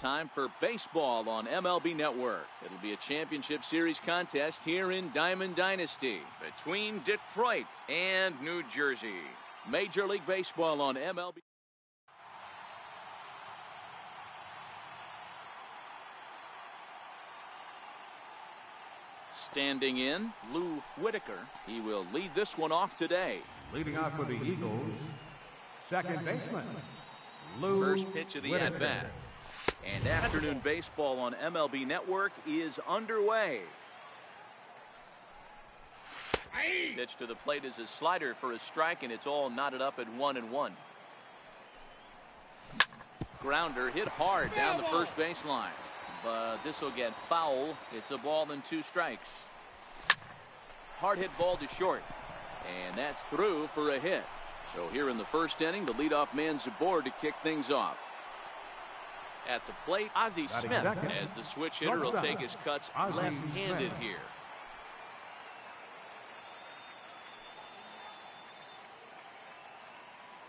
time for baseball on MLB Network. It'll be a championship series contest here in Diamond Dynasty between Detroit and New Jersey. Major League Baseball on MLB. Standing in, Lou Whitaker. He will lead this one off today. Leading off for the Eagles, second baseman, Lou First pitch of the at-bat. And afternoon baseball on MLB Network is underway. Pitch to the plate is a slider for a strike, and it's all knotted up at 1-1. Grounder hit hard down the first baseline. But this will get foul. It's a ball and 2 strikes. Hard hit ball to short. And that's through for a hit. So here in the first inning, the leadoff man's aboard to kick things off. At the plate, Ozzie Smith, as the switch hitter will take his cuts left-handed here.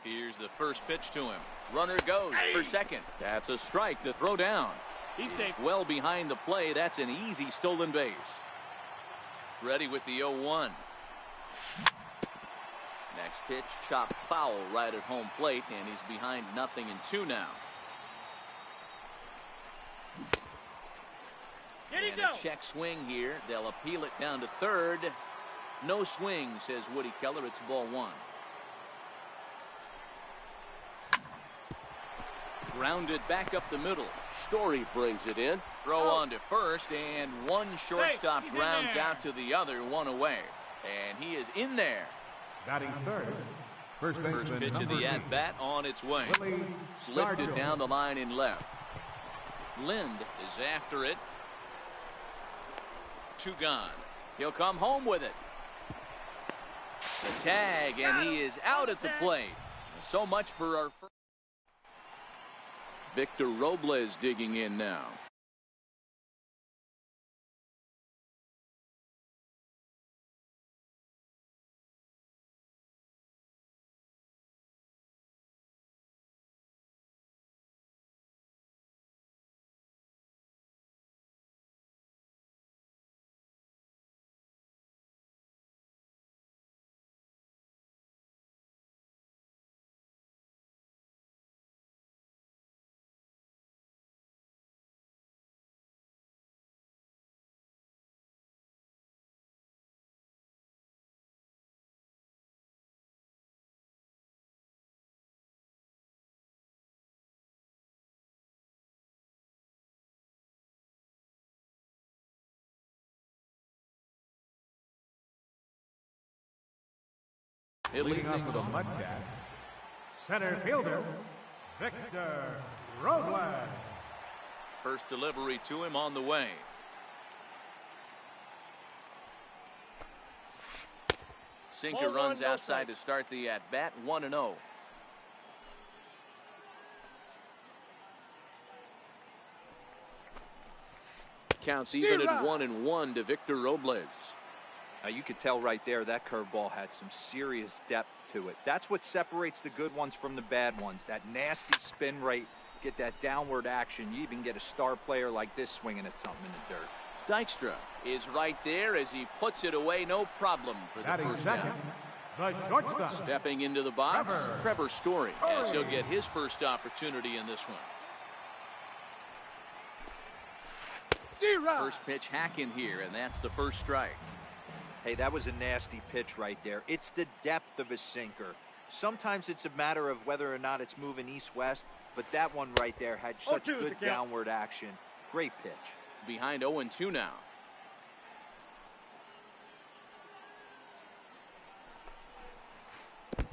Here's the first pitch to him. Runner goes for second. That's a strike to throw down. He's safe. Well behind the play. That's an easy stolen base. Ready with the 0-1. Next pitch, chopped foul right at home plate, and he's behind 0-2 now. And a check swing here. They'll appeal it down to third. No swing, says Woody Keller. It's ball 1. Grounded back up the middle. Story brings it in. Throw on to first, and one shortstop grounds out to the other, one away. And he is in there. Batting third, first pitch of the at-bat on its way. Lifted down the line in left. Lind is after it. 2 gone. He'll come home with it. The tag, and he is out at the plate. So much for our first. Victor Robles digging in now. Leading up for the Mudcats, center fielder, Victor Robles. First delivery to him on the way. Sinker runs outside to start the at-bat, 1-0. Counts even at 1-1 to Victor Robles. Now you could tell right there that curveball had some serious depth to it. That's what separates the good ones from the bad ones. That nasty spin rate, get that downward action. You even get a star player like this swinging at something in the dirt. Dykstra is right there as he puts it away, no problem for the first down. The shortstop. Stepping into the box, Trevor Story, as he'll get his first opportunity in this one. First pitch hack in here, and that's the first strike. Hey, that was a nasty pitch right there. It's the depth of a sinker. Sometimes it's a matter of whether or not it's moving east-west, but that one right there had such good downward action. Great pitch. Behind 0-2 now.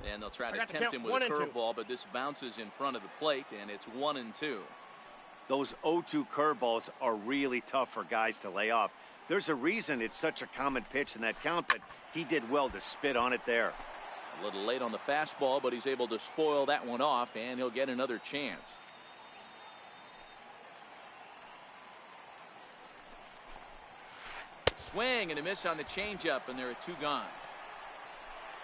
And they'll try to tempt him with a curveball, but this bounces in front of the plate, and it's 1-2. Those 0-2 curveballs are really tough for guys to lay off. There's a reason it's such a common pitch in that count, but he did well to spit on it there. A little late on the fastball, but he's able to spoil that one off, and he'll get another chance. Swing and a miss on the changeup, and there are 2 gone.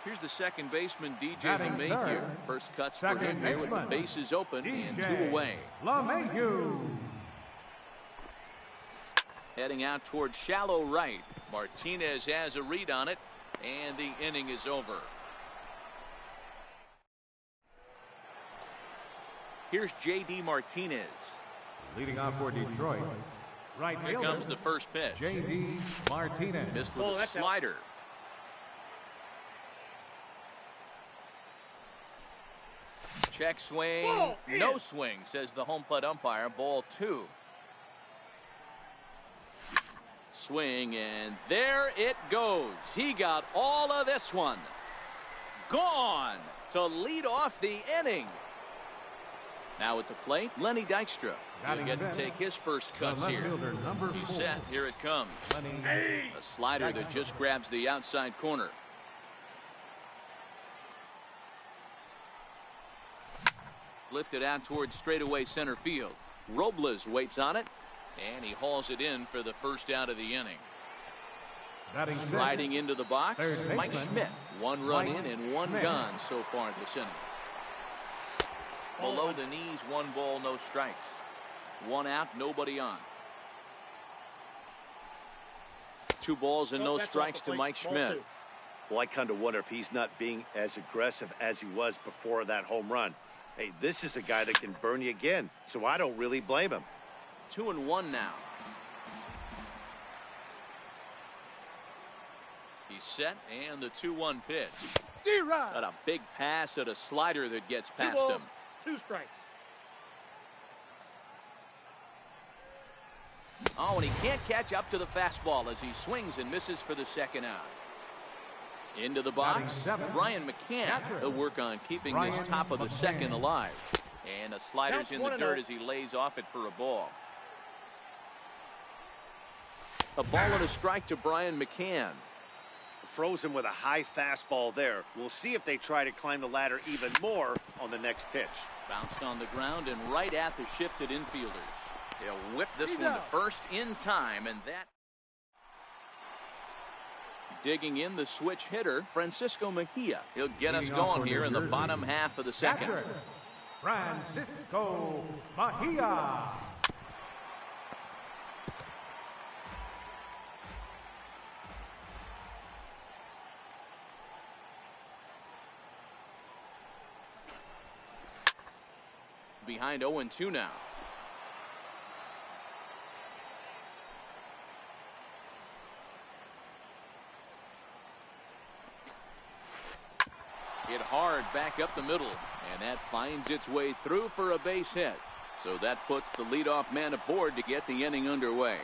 Here's the second baseman, DJ LeMahieu. First cuts for him here with the bases open and 2 away. LeMahieu. Heading out towards shallow right. Martinez has a read on it, and the inning is over. Here's J.D. Martinez. Leading off for Detroit, right Here fielder, comes the first pitch. J.D. Martinez. Missed with a slider. Check swing. Ball No in. swing, says the home plate umpire. Ball 2. Swing, and there it goes. He got all of this one. Gone to lead off the inning. Now at the plate, Lenny Dykstra. He'll get to take his first cuts left here. fielder, number He's 4. set. Here it comes. Lenny A slider that just grabs the outside corner. Lifted out towards straightaway center field. Robles waits on it, and he hauls it in for the first out of the inning. batting fifth. Riding into the box, Third Mike baseman, Schmidt. One run Mike in and one Schmidt. gone so far this inning. Below the knees, 1 ball, no strikes. 1 out, nobody on. 2 balls and no That's off strikes the to plate. Mike Ball Schmidt. 2. Well, I kind of wonder if he's not being as aggressive as he was before that home run. Hey, this is a guy that can burn you again, so I don't really blame him. 2-1 now. He's set, and the 2-1 pitch. D-Rod. Got a big pass at a slider that gets 2 past balls, him. 2 strikes. Oh, and he can't catch up to the fastball as he swings and misses for the second out. Into the box, Batting seventh, Brian McCann. catcher. He'll work on keeping Brian this top of the second McCann. alive. And a slider's Counts in the 1-0. dirt as he lays off it for a ball. A ball and a strike to Brian McCann. Frozen with a high fastball there. We'll see if they try to climb the ladder even more on the next pitch. Bounced on the ground and right at the shifted infielders. They'll whip this He's one to out. first in time, and that. Digging in the switch hitter, Francisco Mejia. He'll get us Leading off going for here New in the Jersey, bottom half of the second. catcher, Francisco Mejia. Behind 0-2 now. Hit hard back up the middle, and that finds its way through for a base hit. So that puts the leadoff man aboard to get the inning underway.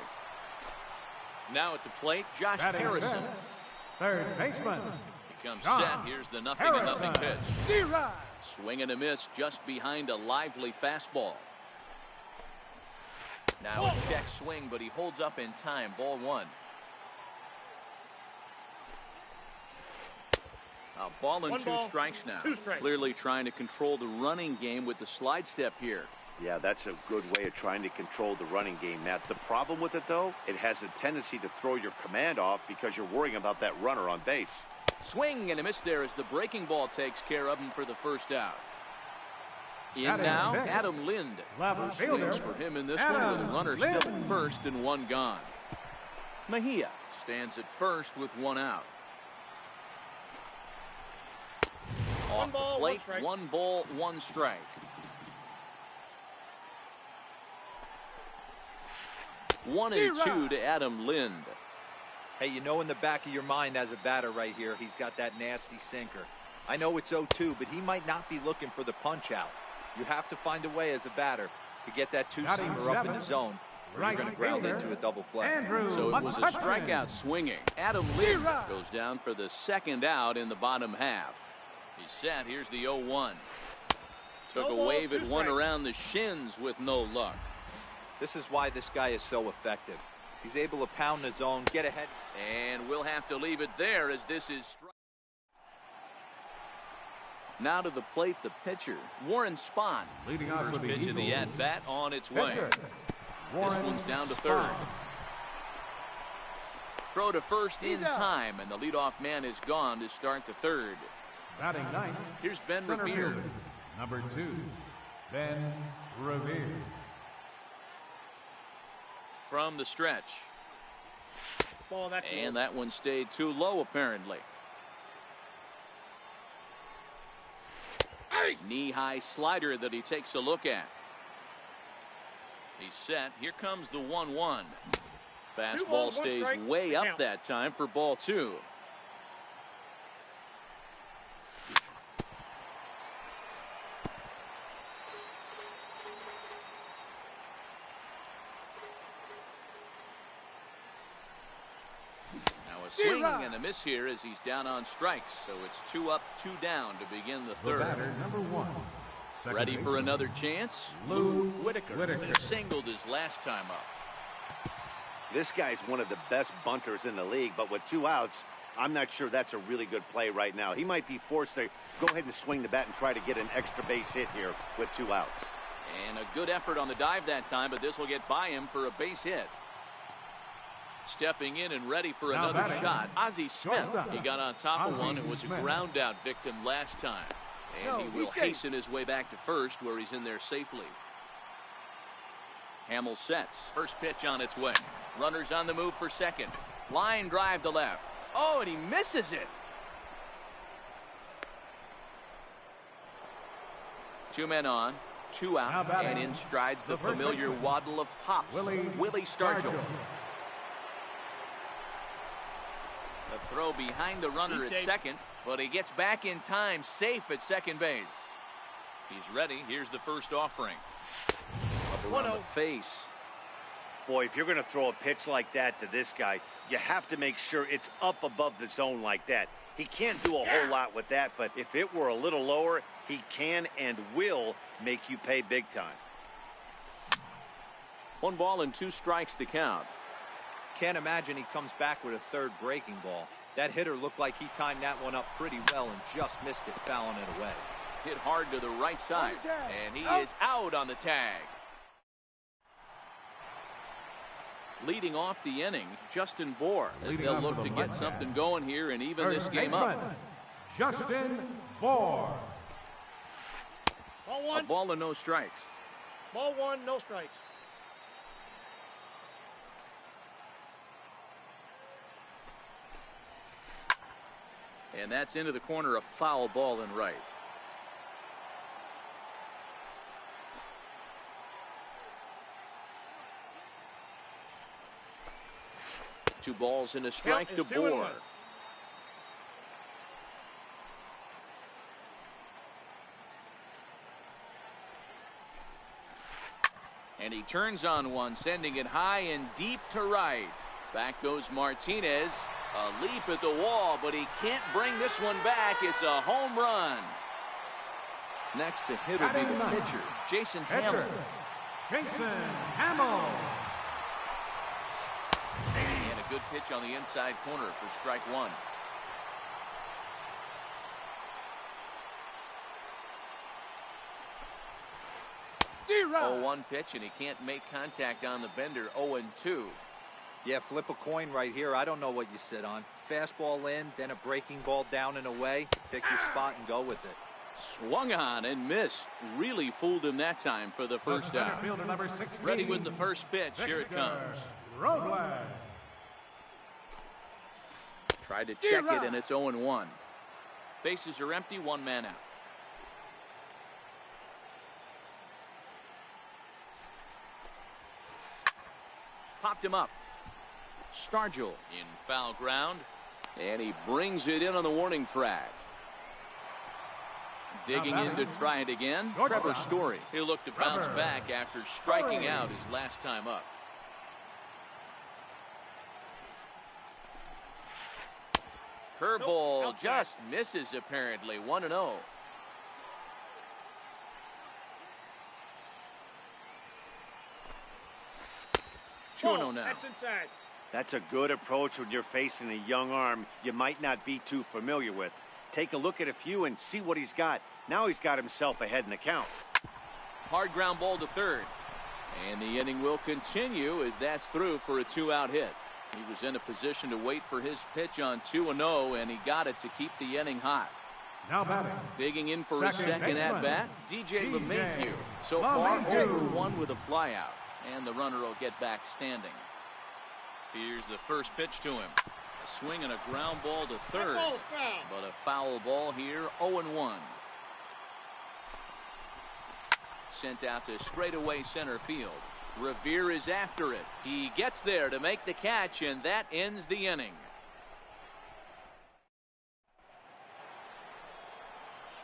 Now at the plate, Josh Batting Harrison. fifth, third baseman, He comes John set. Here's the 0-0 Harrison. pitch. D-Rod. Swing and a miss just behind a lively fastball. Now a check swing, but he holds up in time. Ball 1. A ball and 1 2 ball, strikes now. 2 strikes. Clearly trying to control the running game with the slide step here. Yeah, that's a good way of trying to control the running game, Matt. The problem with it, though, it has a tendency to throw your command off because you're worrying about that runner on base. Swing and a miss there as the breaking ball takes care of him for the first out. In Batting now, sixth, Adam Lind. left First fielder, swings for him in this one with a Adam runner Lind. still at first and 1 gone. Mejia stands at first with 1 out. Off the ball, 1 plate, strike. 1 ball, 1 strike. 1-2 to Adam Lind. Hey, you know in the back of your mind as a batter right here, he's got that nasty sinker. I know it's 0-2, but he might not be looking for the punch out. You have to find a way as a batter to get that Batting two-seamer up in the seventh, zone where right you're going to ground fielder, into a double play. Andrew So it was a McCutcheon. strikeout swinging. Adam Lind D-Rod. goes down for the second out in the bottom half. He's set. Here's the 0-1. Took No a balls, wave 2 at one strikes. around the shins with no luck. This is why this guy is so effective. He's able to pound the zone, get ahead. And we'll have to leave it there as this is strike. Now to the plate, the pitcher, Warren Spahn. Leading off First for the pitch of the Eagles, at-bat on its way. pitcher, This Warren one's down to third. Spahn. Throw to first He's in out. time, and the leadoff man is gone to start the third. Batting ninth, Here's Ben center Revere. fielder, number 2, Ben Revere. From the stretch, Ball, that's And that one stayed too low, apparently. Hey! Knee-high slider that he takes a look at. He's set. Here comes the 1-1. Fastball stays way up that time for ball 2. Swing and a miss here as he's down on strikes. So it's 2 up, 2 down to begin the third. Batter, number 1. Ready for another chance? Lou Whitaker. Singled his last time up. This guy's one of the best bunters in the league, but with 2 outs, I'm not sure that's a really good play right now. He might be forced to go ahead and swing the bat and try to get an extra base hit here with 2 outs. And a good effort on the dive that time, but this will get by him for a base hit. Stepping in and ready for another shot, Ozzie Smith. He got on top of one and was a ground out victim last time. And he will hasten his way back to first, where he's in there safely. Hamill sets. First pitch on its way. Runners on the move for second. Line drive to left. Oh, and he misses it. 2 men on, 2 out, and in strides the familiar waddle of Pops, Willie Stargell. The throw behind the runner at second, but he gets back in time, safe at second base. He's ready. Here's the first offering. Up around the face. Boy, if you're going to throw a pitch like that to this guy, you have to make sure it's up above the zone like that. He can't do a whole lot with that, but if it were a little lower, he can and will make you pay big time. 1 ball and 2 strikes to count. Can't imagine he comes back with a third breaking ball. That hitter looked like he timed that one up pretty well and just missed it, fouling it away. Hit hard to the right side, and he is out on the tag. Leading off the inning, Justin Bour, as they'll look to get something going here and even this game up. Justin Bour. Ball 1. A ball and no strikes. Ball 1, no strikes. And that's into the corner, a foul ball and right. Two balls and a strike to Bour. And he turns on one, sending it high and deep to right. Back goes Martinez. A leap at the wall, but he can't bring this one back. It's a home run. Next to hit will be the pitcher, Jason Hamill. Jason Hamill. And a good pitch on the inside corner for strike 1. Zero. 0-1 pitch, and he can't make contact on the bender. 0-2. Yeah, flip a coin right here. I don't know what you sit on. Fastball in, then a breaking ball down and away. Pick your spot and go with it. Swung on and missed. Really fooled him that time for the first out. Ready with the first pitch. Here it comes. Robles. Tried to check it, and it's 0-1. Bases are empty, 1 man out. Popped him up. Stargell in foul ground, and he brings it in on the warning track. Digging in to try it again, Trevor Story. He'll look to bounce back after striking out his last time up. Curveball just misses apparently. 1-0. Now. That's inside. That's a good approach when you're facing a young arm you might not be too familiar with. Take a look at a few and see what he's got. Now he's got himself ahead in the count. Hard ground ball to third. And the inning will continue as that's through for a 2-out hit. He was in a position to wait for his pitch on 2-0, and he got it to keep the inning hot. Now batting. Digging in for his second at-bat, DJ LeMahieu. So far, 0-1 with a flyout. And the runner will get back standing. Here's the first pitch to him. A swing and a ground ball to third. That ball's foul. But a foul ball here, 0-1. Sent out to straightaway center field. Revere is after it. He gets there to make the catch, and that ends the inning.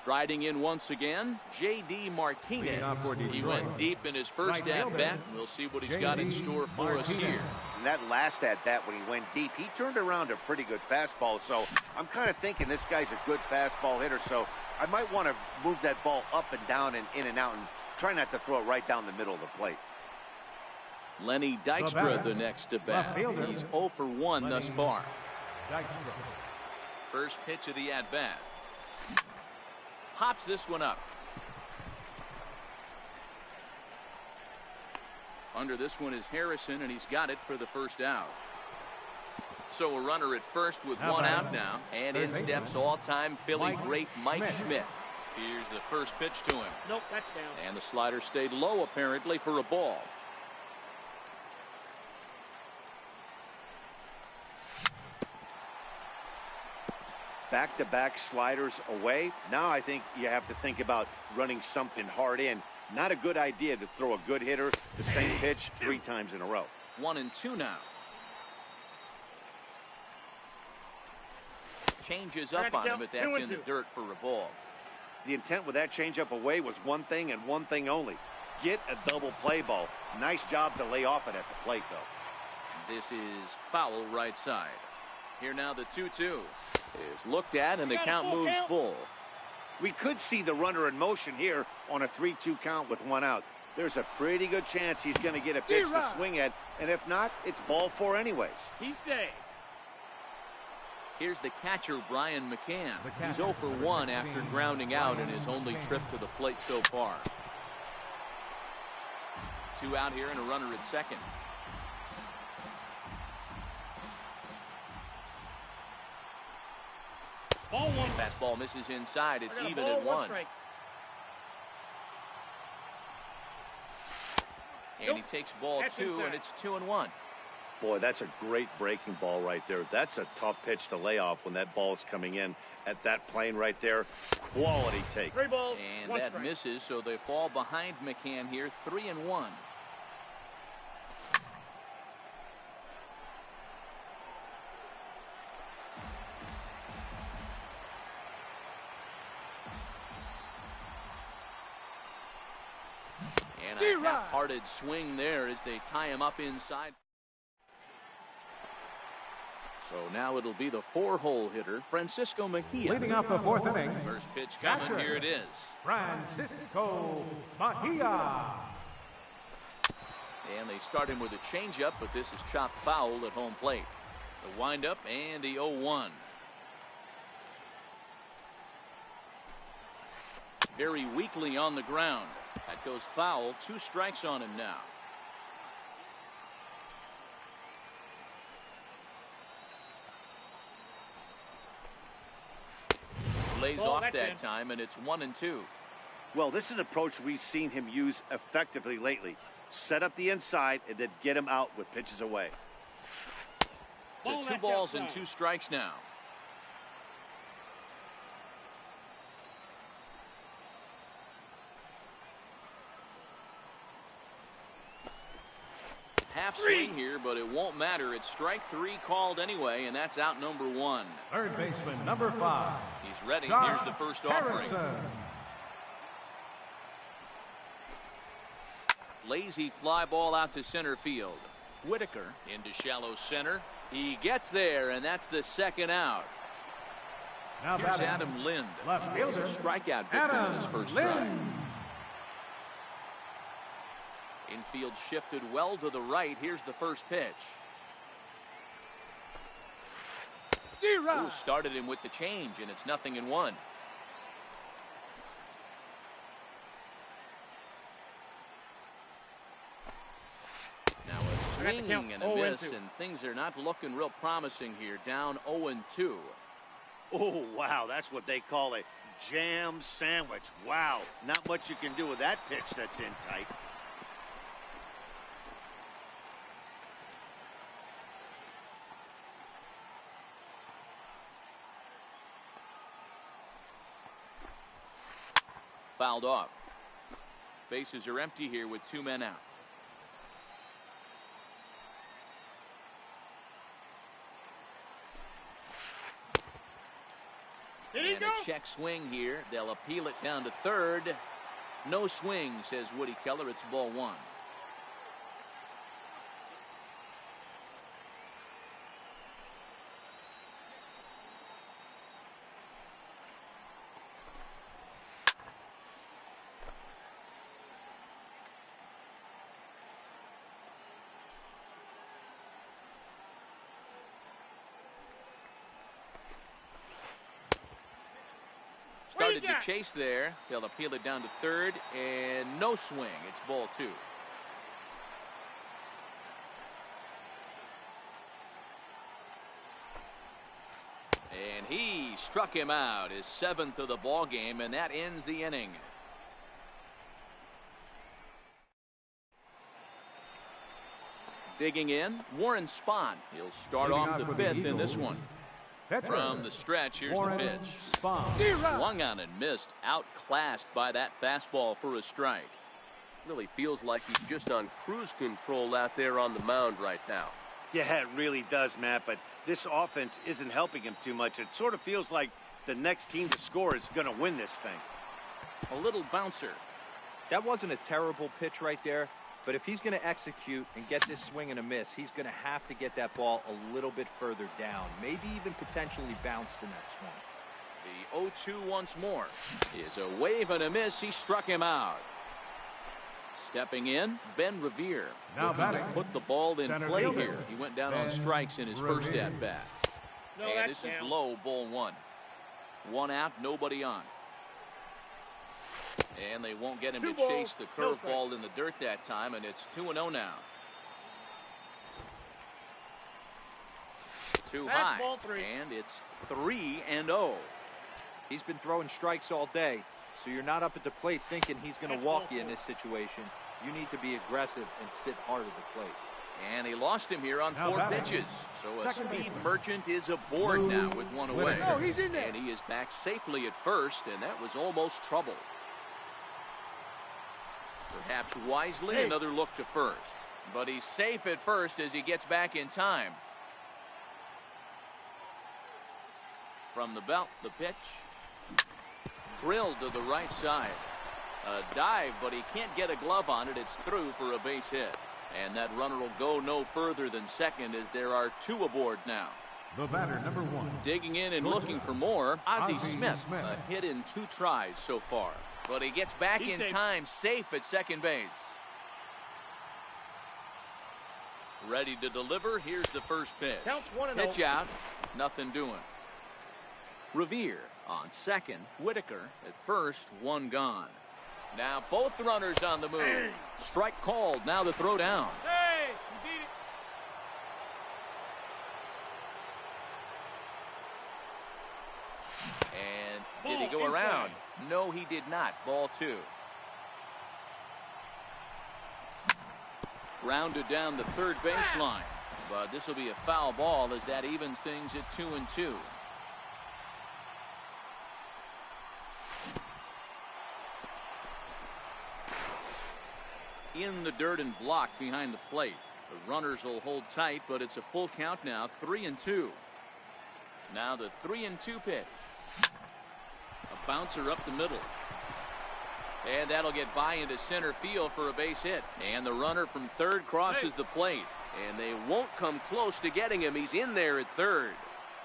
Striding in once again, J.D. Martinez. He went deep in his first at-bat. We'll see what he's got in store for us here. And that last at-bat when he went deep, he turned around a pretty good fastball. So I'm kind of thinking this guy's a good fastball hitter. So I might want to move that ball up and down and in and out and try not to throw it right down the middle of the plate. Lenny Dykstra the next to bat. He's 0 for 1 thus far. First pitch of the at-bat. Hops this one up. Under this one is Harrison, and he's got it for the first out. So a runner at first with one out now. And in steps all-time Philly great Mike Schmidt. Here's the first pitch to him. Nope, that's down. And the slider stayed low apparently for a ball. Back-to-back sliders away. Now I think you have to think about running something hard in. Not a good idea to throw a good hitter the same pitch 3 times in a row. 1-2 now. Changes up on him, but that's in the dirt for a ball. The intent with that changeup away was one thing and one thing only. Get a double play ball. Nice job to lay off it at the plate, though. This is foul right side. Here now the 2-2 is looked at, and the count moves full. We could see the runner in motion here on a 3-2 count with 1 out. There's a pretty good chance he's going to get a pitch to swing at, and if not, it's ball 4 anyways. He's safe. Here's the catcher, Brian McCann. He's 0 for 1 after grounding out in his only trip to the plate so far. 2 out here and a runner at second. Ball 1. Fastball misses inside. It's even at 1. And he takes ball 2, and it's 2-1. Boy, that's a great breaking ball right there. That's a tough pitch to lay off when that ball is coming in at that plane right there. Quality take. 3 balls, and 1 that strike. misses, so they fall behind McCann here, 3-1. And a half-hearted swing there as they tie him up inside. So now it'll be the 4-hole hitter, Francisco Mejia. Leading off the 4th inning. First pitch coming. Catcher, here it is. Francisco Mejia. And they start him with a changeup, but this is chopped foul at home plate. The windup and the 0-1. Very weakly on the ground. That goes foul. 2 strikes on him now. Lays off that time, and it's 1-2. Well, this is an approach we've seen him use effectively lately. Set up the inside and then get him out with pitches away. So 2 balls and 2 strikes now. Half swing here, but it won't matter. It's strike 3 called anyway, and that's out number 1. Third baseman, number 5. He's ready. Josh Here's the first offering. Harrison. Lazy fly ball out to center field. Whitaker into shallow center. He gets there, and that's the 2nd out. Now Here's Adam Lind. left He was a fielder, strikeout victim in his first try. Lind. Infield shifted well to the right. Here's the first pitch. Ooh, started him with the change, and it's 0-1. Now a swing and a miss, and things are not looking real promising here. Down 0-2. Oh, wow, that's what they call a jam sandwich. Wow, not much you can do with that pitch that's in tight. fouled off. Bases are empty here with 2 men out. Here you And go. a check swing here. They'll appeal it down to third. No swing, says Woody Keller. It's ball 1. Started to chase there. They'll appeal it down to third, and no swing. It's ball 2. And he struck him out, his 7th of the ball game, and that ends the inning. Digging in, Warren Spahn. He'll start off the 5th in this one. From the stretch, here's the pitch. Swung on and missed, outclassed by that fastball for a strike. Really feels like he's just on cruise control out there on the mound right now. Yeah, it really does, Matt, but this offense isn't helping him too much. It sort of feels like the next team to score is going to win this thing. A little bouncer. That wasn't a terrible pitch right there, but if he's going to execute and get this swing and a miss, he's going to have to get that ball a little bit further down, maybe even potentially bounce the next one. The 0-2 once more is a wave and a miss. He struck him out. Stepping in, Ben Revere. Now batting, put the ball in center play fielder, here. He went down on Ben strikes in his first Revere. at bat. No, And that's this is down. low, ball 1. 1 out, nobody on. And they won't get him Two to balls, chase the no curveball in the dirt that time, and it's 2-0 now. Too That's high, ball 3. and it's 3-0. He's been throwing strikes all day, so you're not up at the plate thinking he's going That's to walk ball you in 4. this situation. You need to be aggressive and sit hard at the plate. And he lost him here on Now 4 batting, pitches. So a second speed baseman, merchant is aboard Lou now with 1 away. Whitaker. Oh, he's in there. And he is back safely at first, and that was almost trouble. Perhaps wisely, Hey. another look to first. But he's safe at first as he gets back in time. From the belt, the pitch. Drilled to the right side. A dive, but he can't get a glove on it. It's through for a base hit. And that runner will go no further than second as there are 2 aboard now. The batter, number 1. Digging in and Georgia. looking for more, Ozzie Ozzie Smith. Smith. A hit in 2 tries so far. But he gets back He's in safe. time, safe at second base. Ready to deliver. Here's the first pitch. Counts 1-0. Pitch out. Nothing doing. Revere on second. Whitaker at first. 1 gone. Now both runners on the move. Hey. Strike called. Now the throw down. Hey, you beat it. And did he Ball go inside. around? No, he did not. Ball 2. Grounded down the third baseline. But this will be a foul ball as that evens things at 2-2. In the dirt and blocked behind the plate. The runners will hold tight, but it's a full count now. 3-2. Now the 3-2 pitch. A bouncer up the middle. And that'll get by into center field for a base hit. And the runner from third crosses the plate. And they won't come close to getting him. He's in there at third.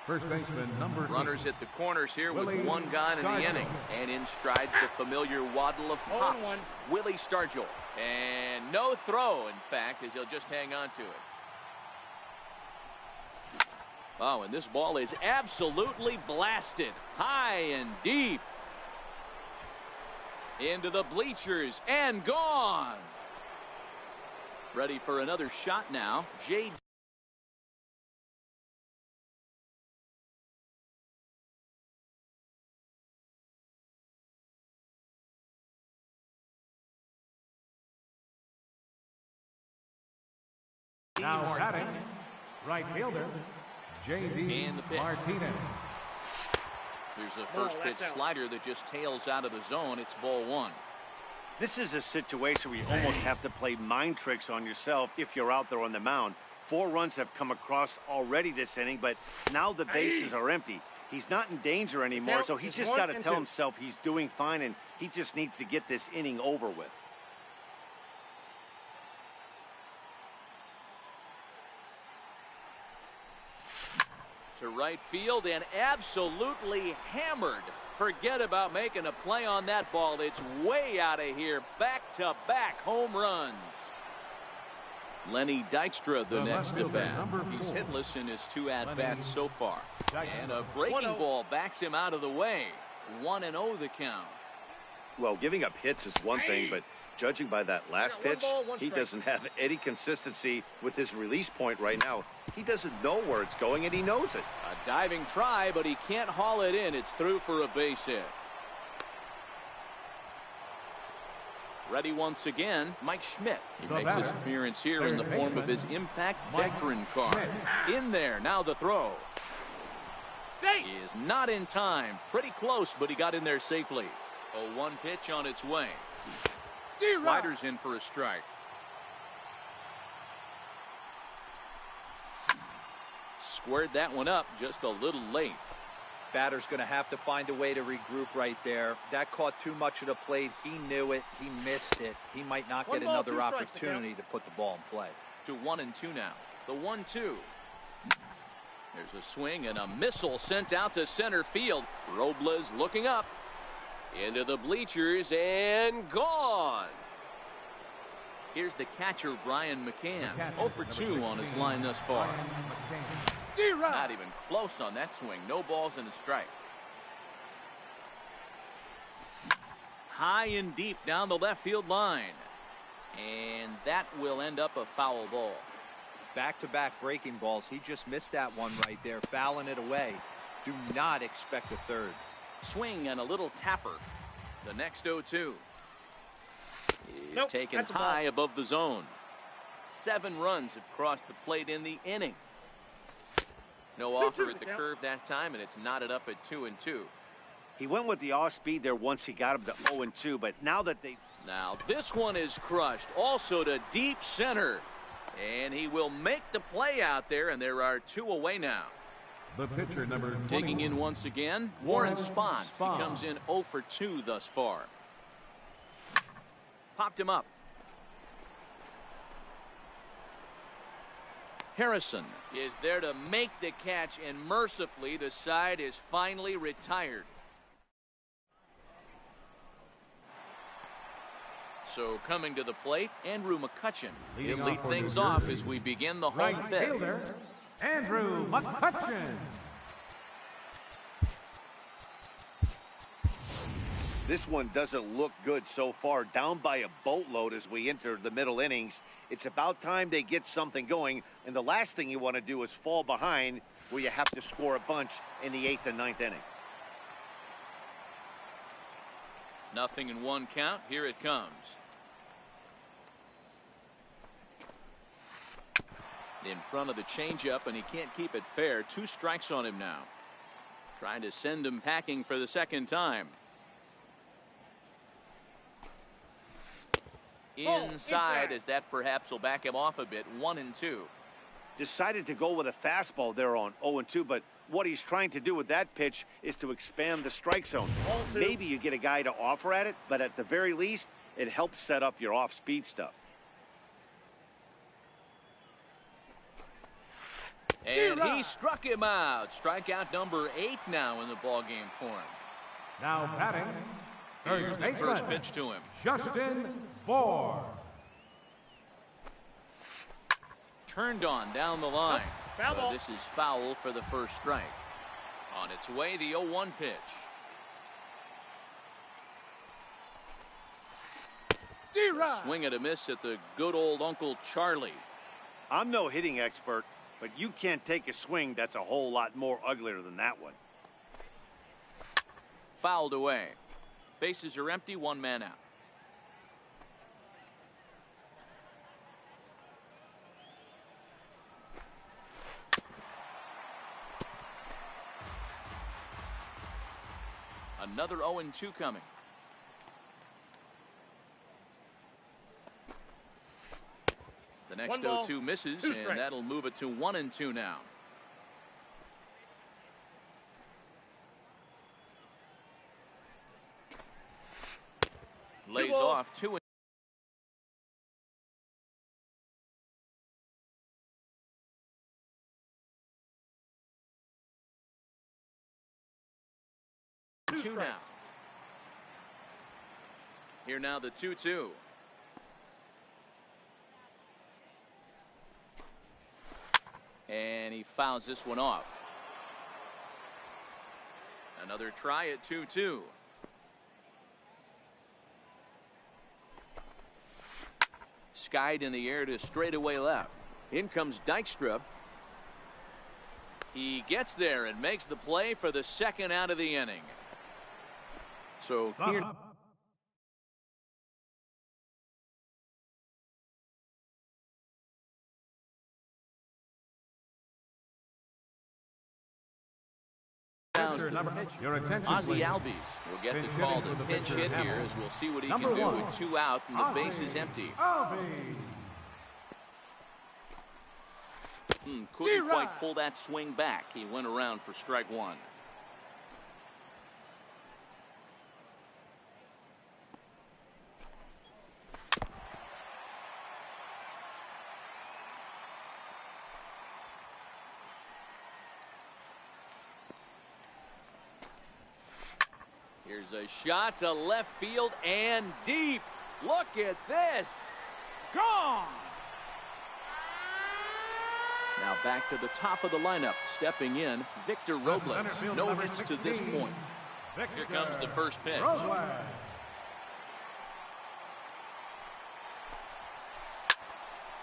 First baseman, number 8. Runners at the corners here with Willie 1 gone in the Stargell. inning. And in strides the familiar waddle of pops. 0-1. Willie Stargell. And no throw, in fact, as he'll just hang on to it. Oh, and this ball is absolutely blasted. High and deep. Into the bleachers and gone. Ready for another shot now. Jade. Now batting, right fielder, J.D. And the pitch. Martinez. There's a first pitch slider that just tails out of the zone. It's ball one. This is a situation where you almost have to play mind tricks on yourself if you're out there on the mound. 4 runs have come across already this inning, but now the bases are empty. He's not in danger anymore, so he's just got to tell himself he's doing fine, and he just needs to get this inning over with. To right field and absolutely hammered. Forget about making a play on that ball. It's way out of here. Back-to-back home runs. Lenny Dykstra the next to bat. He's hitless in his 2 at-bats so far. And a breaking ball backs him out of the way. 1-0 the count. Well, giving up hits is one thing, but judging by that last pitch, he doesn't have any consistency with his release point right now. He doesn't know where it's going, and he knows it. A diving try, but he can't haul it in. It's through for a base hit. Ready once again, Mike Schmidt. He makes his appearance here in the form of his Impact Veteran card. In there, now the throw. He is not in time. Pretty close, but he got in there safely. A 1 pitch on its way. Sliders in for a strike. Squared that one up just a little late. Batter's going to have to find a way to regroup right there. That caught too much of the plate. He knew it. He missed it. He might not get another opportunity to put the ball in play. To 1-2 now. The 1-2. There's a swing and a missile sent out to center field. Robles looking up. Into the bleachers and gone. Here's the catcher, Brian McCann. 0 for 2 on his line thus far. Not even close on that swing. No balls in the strike. High and deep down the left field line. And that will end up a foul ball. Back-to-back breaking balls. He just missed that one right there, fouling it away. Do not expect a third. Swing and a little tapper. The next 0-2. Is taken high above the zone. 7 runs have crossed the plate in the inning. No offer at the curve that time, and it's knotted up at 2-2. He went with the off speed there once he got him to 0-2, but now that they... Now this one is crushed, also to deep center. And he will make the play out there, and there are 2 away now. The pitcher, number 20. Digging in once again, Warren Spahn. He comes in 0 for 2 thus far. Popped him up. Harrison is there to make the catch, and mercifully the side is finally retired. So coming to the plate, Andrew McCutchen. He'll lead things off as we begin the home fifth. Fielder, Andrew McCutchen. This one doesn't look good so far. Down by a boatload as we enter the middle innings. It's about time they get something going, and the last thing you want to do is fall behind where you have to score a bunch in the 8th and 9th inning. Nothing in 1 count. Here it comes. In front of the changeup, and he can't keep it fair. 2 strikes on him now. Trying to send him packing for the 2nd time. Inside, as that perhaps will back him off a bit. 1-2. Decided to go with a fastball there on 0-2, but what he's trying to do with that pitch is to expand the strike zone. Maybe you get a guy to offer at it, but at the very least, it helps set up your off-speed stuff. And he struck him out. Strikeout number 8 now in the ballgame for him. Now batting, Here's the first pitch to him. Justin Bour. Turned on down the line. Foul ball. This is foul for the first strike. On its way, the 0-1 pitch. Swing and a miss at the good old Uncle Charlie. I'm no hitting expert, but you can't take a swing that's a whole lot more uglier than that one. Fouled away. Bases are empty, 1 man out. Another 0-2 coming. The next 0-2 misses, and that'll move it to 1-2 now. Lays off 2. Two now. Here now the 2-2. And he fouls this one off. Another try at 2-2. Skied in the air to straightaway left. In comes Dykstra. He gets there and makes the play for the second out of the inning. So here. Your attention, Ozzie Albies will get the call to pinch hit here, as we'll see what he can do with 2 out and the base is empty. Couldn't quite pull that swing back. He went around for strike 1. Here's a shot to left field and deep. Look at this. Gone. Now back to the top of the lineup. Stepping in, Victor Robles. No hits to this point. Here comes the first pitch.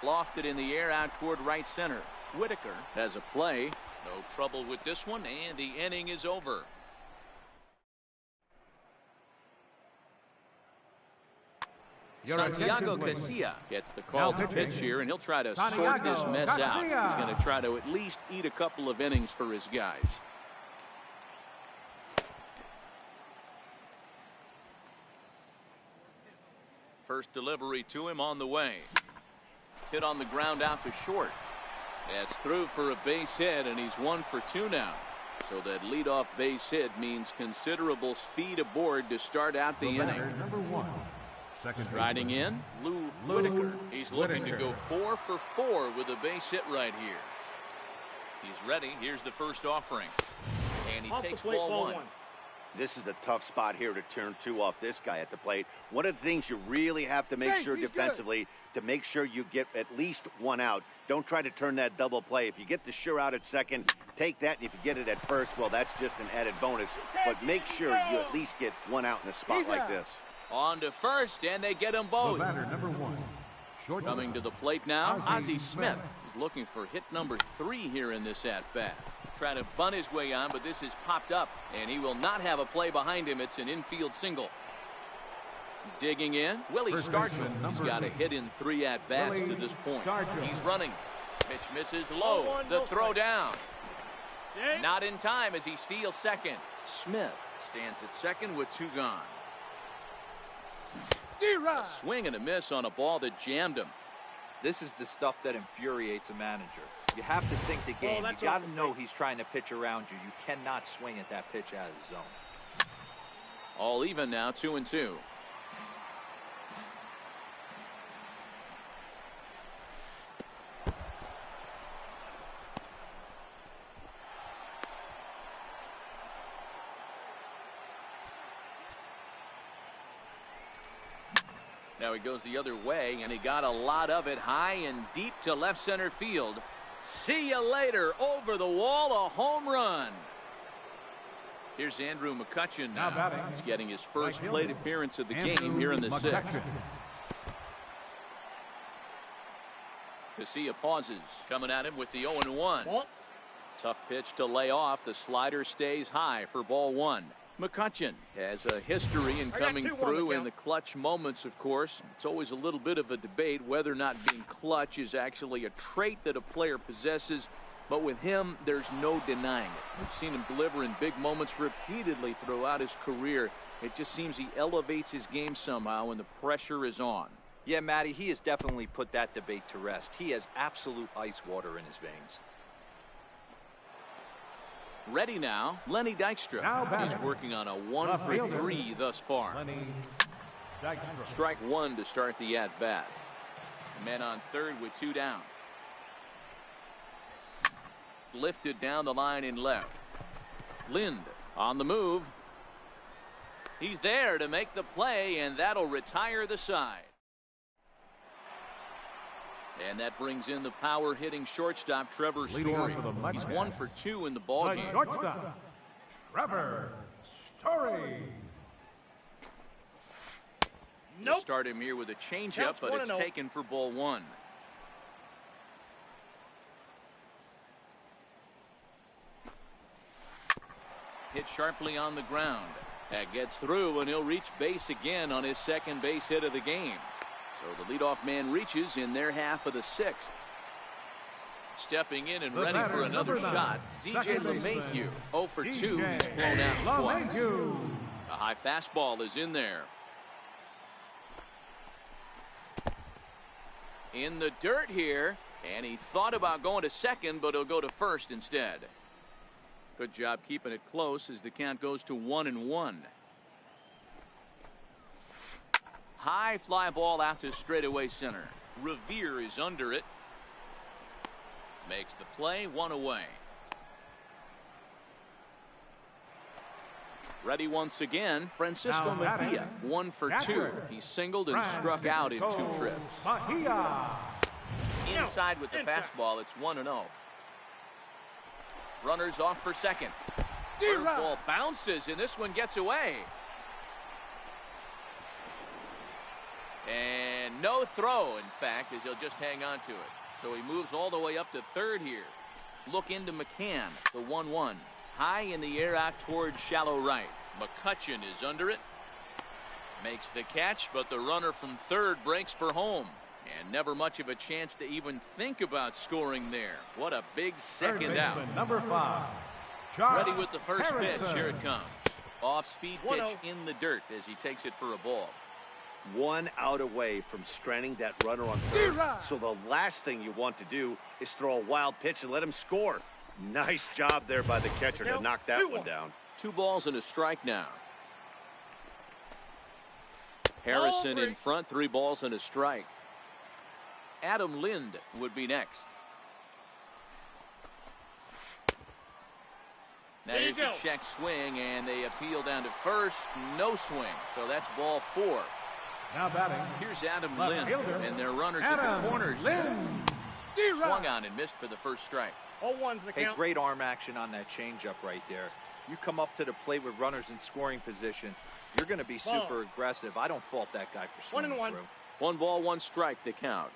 Lofted in the air out toward right center. Whitaker has a play. No trouble with this one, and the inning is over. Santiago Casilla gets the call to pitch here, and he'll try to sort this mess out. He's going to try to at least eat a couple of innings for his guys. First delivery to him on the way. Hit on the ground out to short. That's through for a base hit, and he's 1 for 2 now. So that leadoff base hit means considerable speed aboard to start out the inning. Number 1. Striding in, Lou Whitaker. He's looking to go 4 for 4 with a base hit right here. He's ready. Here's the first offering. And he takes ball 1. This is a tough spot here to turn 2 off this guy at the plate. One of the things you really have to make sure defensively to make sure you get at least 1 out. Don't try to turn that double play. If you get the sure out at second, take that. And if you get it at first, well, that's just an added bonus. But make sure you at least get 1 out in a spot like this. On to first, and they get them both. Batter, number 1. Coming to the plate now, Ozzie Smith is looking for hit number 3 here in this at-bat. Trying to bunt his way on, but this is popped up, and he will not have a play behind him. It's an infield single. Digging in, Willie Stargell. He's got a hit in 3 at-bats to this point. He's running. Pitch misses low. The throw down. Not in time as he steals second. Smith stands at second with 2 gone. A swing and a miss on a ball that jammed him. This is the stuff that infuriates a manager. You have to think the game. You got to know he's trying to pitch around you. You cannot swing at that pitch out of the zone. All even now, 2-2. Now he goes the other way, and he got a lot of it high and deep to left center field. See you later. Over the wall, a home run. Here's Andrew McCutchen now. He's getting his first plate appearance of the game here in the 6th. Casilla pauses, coming at him with the 0-1. Tough pitch to lay off. The slider stays high for ball 1. McCutchen has a history in coming through in the clutch moments, of course. It's always a little bit of a debate whether or not being clutch is actually a trait that a player possesses. But with him, there's no denying it. We've seen him deliver in big moments repeatedly throughout his career. It just seems he elevates his game somehow when the pressure is on. Yeah, Matty, he has definitely put that debate to rest. He has absolute ice water in his veins. Ready now, Lenny Dykstra. He's working on a 1-for-3 thus far. Lenny Dykstra. Strike one to start the at-bat. Men on third with 2 down. Lifted down the line in left. Lind on the move. He's there to make the play, and that'll retire the side. And that brings in the power-hitting shortstop, Trevor Story. He's 1 for 2 in the ballgame. Shortstop, Trevor Story. Nope. Start him here with a changeup, Counts but it's 1-0. taken for ball 1. Hit sharply on the ground. That gets through, and he'll reach base again on his second base hit of the game. So the leadoff man reaches in their half of the 6th. Stepping in and ready for another shot, DJ LeMahieu. 0 for 2. He's blown out twice. A high fastball is in there. In the dirt here, and he thought about going to second, but he'll go to first instead. Good job keeping it close as the count goes to 1-1. High fly ball out to straightaway center. Revere is under it. Makes the play, 1 away. Ready once again, Francisco Mejia, 1 for 2. He singled and struck out in 2 trips. Inside with the fastball, it's 1-0. Runners off for second. Ball bounces, and this one gets away. And no throw, in fact, as he'll just hang on to it. So he moves all the way up to third here. Look into McCann, the 1-1. High in the air out towards shallow right. McCutchen is under it. Makes the catch, but the runner from third breaks for home. And never much of a chance to even think about scoring there. What a big second out. Number 5. Ready with the first pitch. Here it comes. Off-speed pitch in the dirt as he takes it for a ball. 1 out away from stranding that runner on third. So the last thing you want to do is throw a wild pitch and let him score. Nice job there by the catcher to knock that one down. 2 balls and a strike now. Harrison in front, 3 balls and a strike. Adam Lind would be next. Now here's a check swing, and they appeal down to first. No swing, so that's ball 4. Now batting. Here's Adam Lind, and their runners at the corners. Swung on and missed for the first strike. 0-1's the count. Hey, great arm action on that changeup right there. You come up to the plate with runners in scoring position, you're going to be super aggressive. I don't fault that guy for swinging 1-1. through. 1 ball, 1 strike, the count.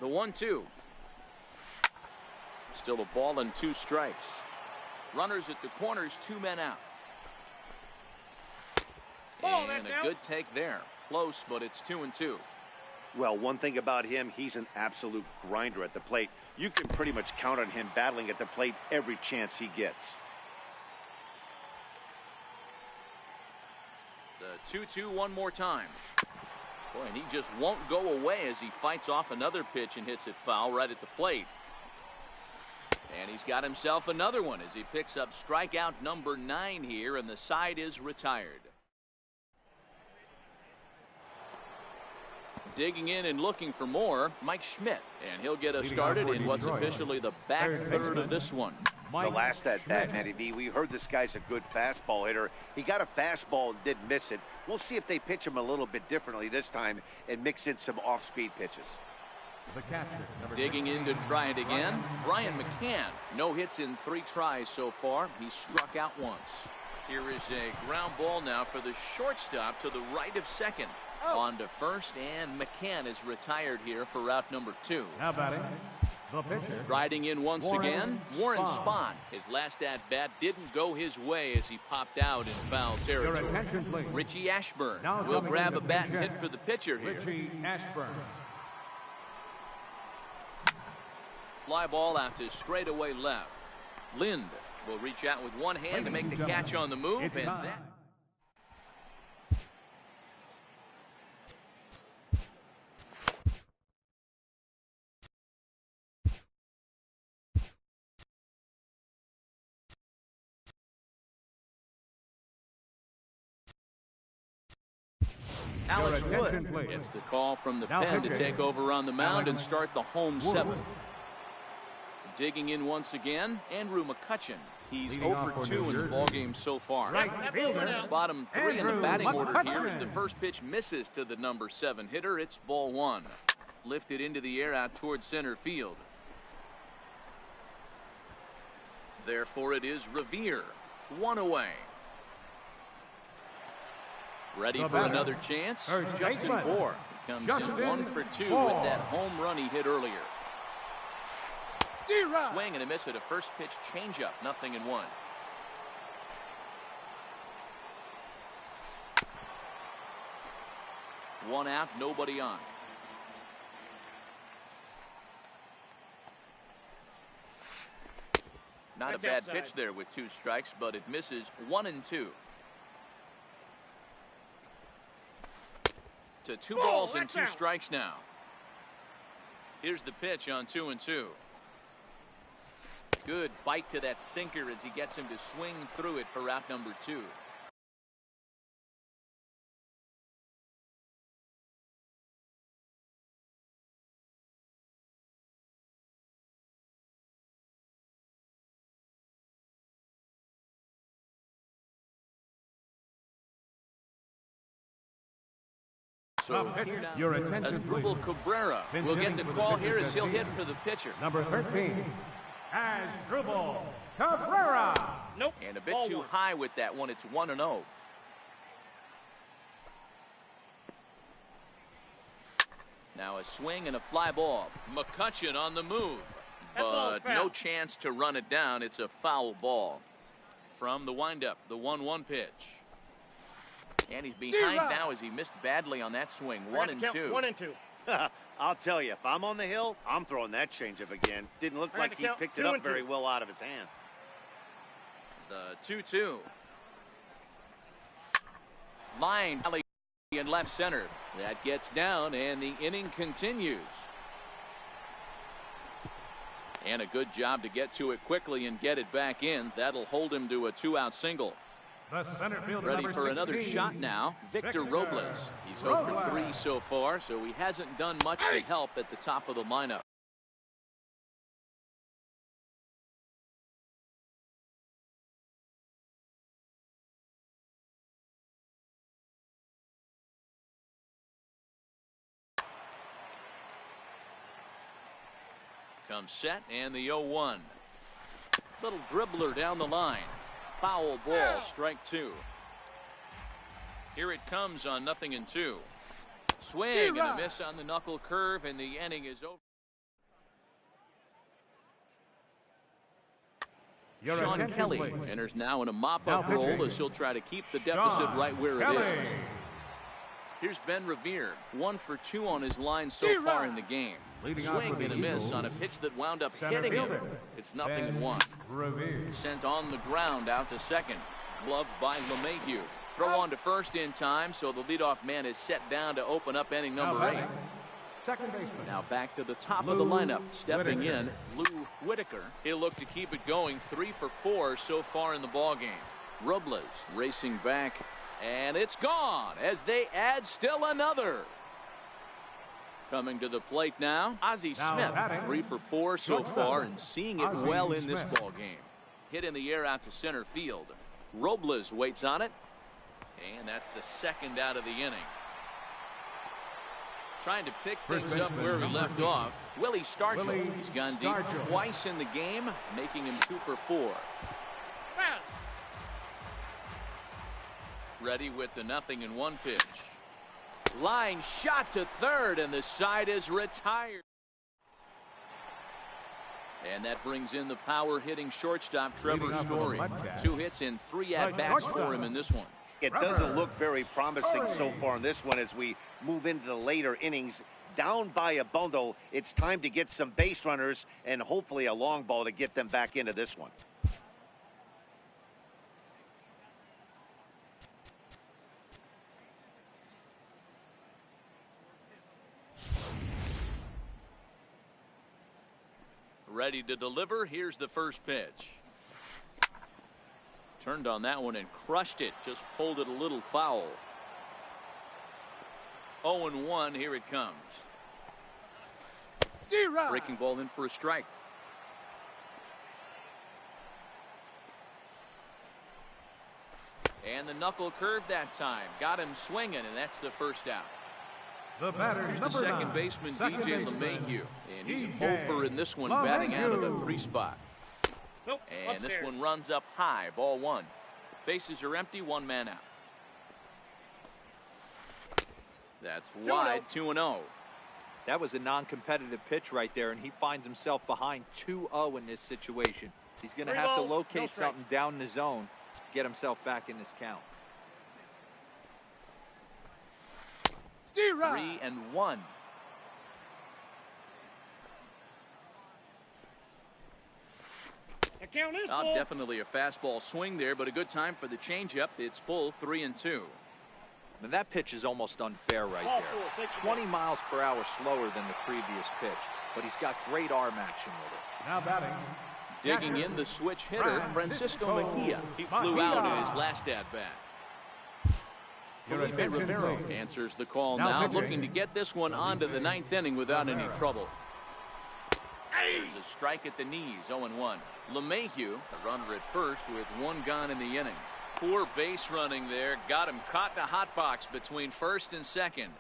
The 1-2. Still a ball and 2 strikes. Runners at the corners, 2 men out. And a good take there. Close, but it's 2-2. Well, one thing about him, he's an absolute grinder at the plate. You can pretty much count on him battling at the plate every chance he gets. The 2-2 one more time. Boy, and he just won't go away as he fights off another pitch and hits it foul right at the plate. And he's got himself another one as he picks up strikeout number 9 here, and the side is retired. Digging in and looking for more, Mike Schmidt, and he'll get us started in what's officially the back third of this one. The last at bat, Matty V, we heard this guy's a good fastball hitter. He got a fastball and didn't miss it. We'll see if they pitch him a little bit differently this time and mix in some off-speed pitches. The catcher, Digging in to try it again, Brian McCann. No hits in 3 tries so far. He struck out once. Here is a ground ball now for the shortstop to the right of second. On to first, and McCann is retired here for route number 2. Now batting, The pitcher. Striding in once again, Warren Spahn. His last at-bat didn't go his way as he popped out in foul Your territory. attention, please. Richie Ashburn Now will coming grab in a the bat and pitch hit for the pitcher here. Richie Ashburn. Fly ball out to straightaway left. Lind will reach out with one hand to make the catch on the move, It's and time. that. Alex Your Wood attention, please. gets the call from the Now pen to pitching. take over on the mound and Alex start the home Wood. seventh. Digging in once again, Andrew McCutchen. He's Leading 0 off for for 2 New in the Jersey. ballgame so far. Right fielder. Bottom three in the Andrew batting order here as the McCutchen. first pitch misses to the number 7 hitter. It's ball 1. Lifted into the air out towards center field. Therefore it is Revere. 1 away. Ready The for batter. another chance. First Justin baseman. Bohr comes Justin in 1 for 2 Bohr. with that home run he hit earlier. D-Rod. Swing and a miss at a first pitch changeup. 0-1. One out, nobody on. Not That's a bad outside. pitch there with 2 strikes, but it misses 1-2. To 2 Ball, balls and that's 2 out. strikes now. Here's the pitch on 2-2. Good bite to that sinker as he gets him to swing through it for out number 2. So Now pitching. here now, Your attention, Asdrubal please. Cabrera Been will get hitting the for the call pitcher here as this he'll hit season. for the pitcher. Number 13, Asdrubal Cabrera. Nope. And a bit Ball too 1. high with that one. It's 1-0. Now a swing and a fly ball. McCutchen on the move. That ball's But foul. no chance to run it down. It's a foul ball. From the windup, the 1-1 pitch. And he's behind D-Rod. now as he missed badly on that swing. I gotta count 1-2. 1 and 2. I'll tell you, if I'm on the hill, I'm throwing that changeup again. Didn't look I like had to he count picked 2 it up and 2. very well out of his hand. The 2-2. Line alley in left center. That gets down and the inning continues. And a good job to get to it quickly and get it back in. That'll hold him to a 2-out single. The center fielder, Ready number for another 16, shot now. Victor Victor Robles. He's 0 for 3 Robles. so far, so he hasn't done much to help at the top of the lineup. Comes set and the 0-1. Little dribbler down the line. Foul ball, strike 2. Here it comes on 0-2. Swing and a miss on the knuckle curve, and the inning is over. Your Sean attention, Kelly please. enters now in a mop-up Now role pitching. as he'll try to keep the deficit Sean right where Kelly. it is. Here's Ben Revere, 1 for 2 on his line so far in the game. Leading off Swing for the and a miss Eagles, on a pitch that wound up center hitting him. fielder, It's Ben 0-1. Revere. Sent on the ground out to second. Gloved by LeMahieu. Throw on to first in time, so the leadoff man is set down to open up inning Now number 8. batting, second baseman. Now back to the top Lou of the lineup. Stepping Whitaker. in, Lou Whitaker. He'll look to keep it going. 3 for 4 so far in the ballgame. Robles racing back, and it's gone as they add still another. Coming to the plate now, Ozzie Now Smith. batting, 3 for 4 so shortstop, far and seeing it Ozzie well in this Smith. ballgame. Hit in the air out to center field. Robles waits on it, and that's the second out of the inning. Trying to pick First things up baseman, where he number left 2. off. Willie Stargell. Willie He's gone deep Stargell. twice in the game, making him 2 for 4. Foul. Ready with the 0-1 pitch. Line shot to third, and the side is retired. And that brings in the power-hitting shortstop, Trevor Leading off Story. with a mudcat. 2 hits and 3 at-bats for him in this one. It doesn't look very promising so far in this one as we move into the later innings. Down by a bundle, it's time to get some base runners and hopefully a long ball to get them back into this one. Ready to deliver. Here's the first pitch. Turned on that one and crushed it. Just pulled it a little foul. 0-1. Here it comes. Breaking ball in for a strike. And the knuckle curve that time. Got him swinging, and that's the first out. The batter, Here's the number second 9, baseman, second DJ baseman, LeMahieu. And he's an DJ 0 for in this one, batting out of the LeMahieu. 3 spot. Nope, And this upstairs. one runs up high. Ball 1. Bases are empty. 1 man out. That's wide. 2-0. That was a non-competitive pitch right there, and he finds himself behind 2-0 in this situation. He's going to 3 have to balls, no locate strikes. something down in the zone to get himself back in this count. 3-1. The count is full. Definitely a fastball swing there, but a good time for the changeup. It's full. 3-2. Now that pitch is almost unfair right Ball there. four, take the 20 miles per hour slower than the previous pitch, but he's got great arm action with it. Now batting. Digging in the switch hitter, Francisco Mejia. He flew Mejia. out in his last at-bat. Your Felipe attention, Rivero please. answers the call Now now, pitching. looking to get this one onto the 9th inning without any trouble. There's a strike at the knees, 0-1. LeMahieu, a runner at first with 1 gone in the inning. Poor base running there, got him caught in a hot box between first and second.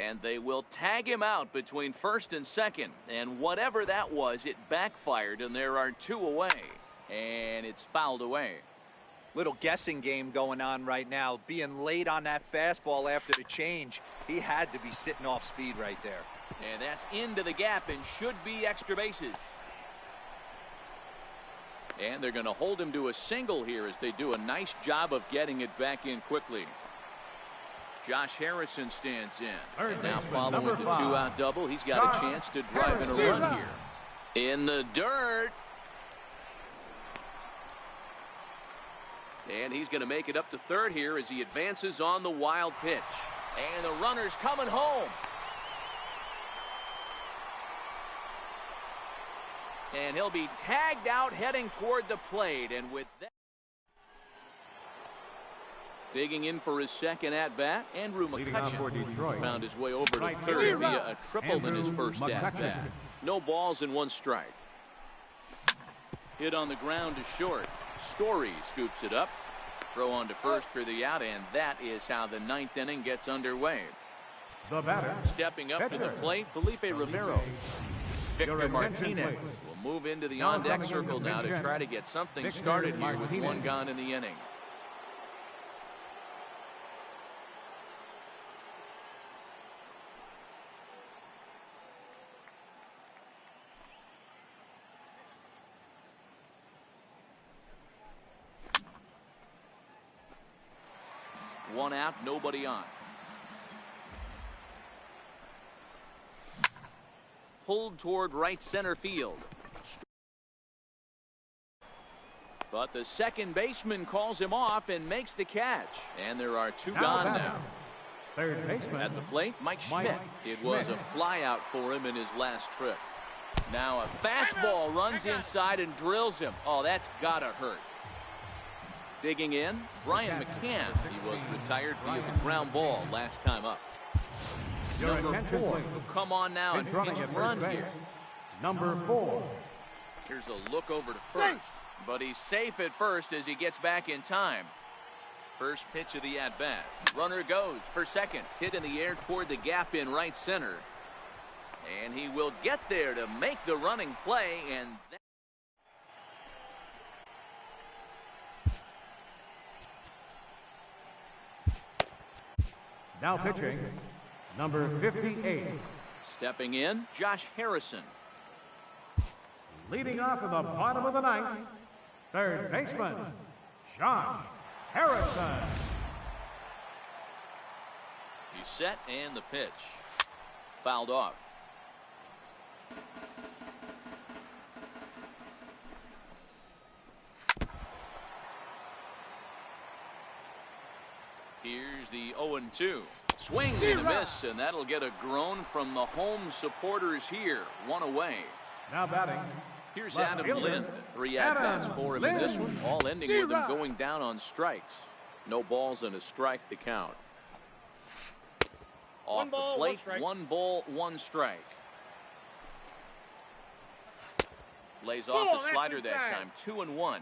And they will tag him out between first and second. And whatever that was, it backfired, and there are 2 away. And it's fouled away. Little guessing game going on right now. Being late on that fastball after the change, he had to be sitting off speed right there. And that's into the gap and should be extra bases. And they're going to hold him to a single here as they do a nice job of getting it back in quickly. Josh Harrison stands in. Third And now baseman, following number the 5. 2-out double, he's got a chance to drive in a Harrison. run here. In the dirt. And he's going to make it up to third here as he advances on the wild pitch. And the runner's coming home. And he'll be tagged out heading toward the plate. And with that, digging in for his second at-bat, Andrew Leading off for McCutcheon Detroit. found his way over to Right third fielder, via a triple in his Andrew first McCutcheon. at-bat. No balls and 1 strike. Hit on the ground to short. Story scoops it up. Throw on to first for the out, and that is how the 9th inning gets underway. The batter. Stepping up to the Pitcher. plate, Felipe Rivero. Your Victor attention, Martinez please. will move into the Now on-deck coming circle into now to pitch, try to get something Victor started here with Martinez. 1 gone in the inning. One out, nobody on. Pulled toward right center field. But the second baseman calls him off and makes the catch. And there are 2 Now gone batting. now. Third baseman. At the plate, Mike Mike Schmidt. It was Schmidt. a fly out for him in his last trip. Now a fastball runs inside and drills him. Oh, that's gotta hurt. Digging in, Brian McCann. He was retired via the ground ball last time up. Your Number attention, 4 please. will come on now and Pitch running pitch at run first base. here. Number 4. Here's a look over to first. But he's safe at first as he gets back in time. First pitch of the at-bat. Runner goes for second. Hit in the air toward the gap in right center. And he will get there to make the running play. And Now pitching. Number 58. stepping in, Josh Harrison. Leading off in the bottom of the ninth, third baseman, Josh Harrison. He's set and the pitch. Fouled off. Here's the 0-2. Swing and a miss, and that'll get a groan from the home supporters here. One away. Now batting. Here's left Adam fielder, Lind. 3 at-bats Adam for him in this one, Lind. all ending with him going down on strikes. No balls and a strike to count. Off One ball, the plate, 1 strike. 1 ball, 1 strike. Lays off Ball, the that's slider that inside. time. 2-1.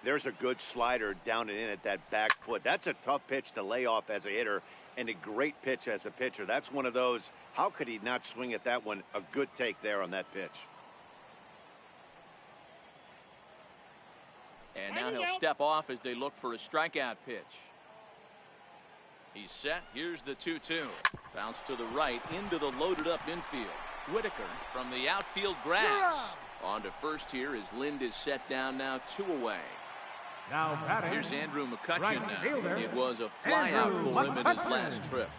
There's a good slider down and in at that back foot. That's a tough pitch to lay off as a hitter and a great pitch as a pitcher. That's one of those, how could he not swing at that one? A good take there on that pitch. And now he'll step off as they look for a strikeout pitch. He's set. Here's the 2-2. Bounce to the right into the loaded up infield. Whitaker from the outfield grass. On to first here as Lind is set down now, 2 away. Now batting. Here's Andrew McCutchen right now. fielder, It was a flyout Andrew for him in his McCutchen. last trip.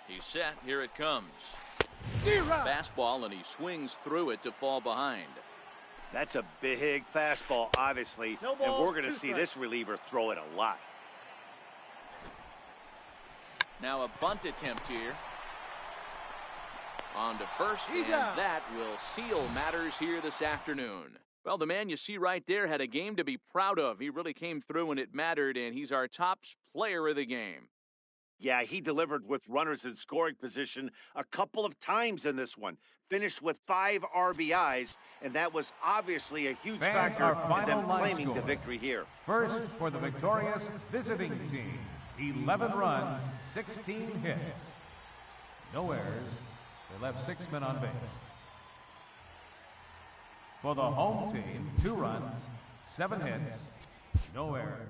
He's set. Here it comes. Fastball, and he swings through it to fall behind. That's a big fastball, obviously, No and balls, we're going to 2 see strikes. this reliever throw it a lot. Now a bunt attempt here. On to first, He's and out. that will seal matters here this afternoon. Well, the man you see right there had a game to be proud of. He really came through when it mattered, and he's our top player of the game. Yeah, he delivered with runners in scoring position a couple of times in this one. Finished with 5 RBIs, and that was obviously a huge Fans, factor our in final them line claiming the score. victory here. First for the victorious visiting team. 11 runs, 16 hits. No errors. They left 6 men on base. For the home team, 2 runs, 7 hits, no errors.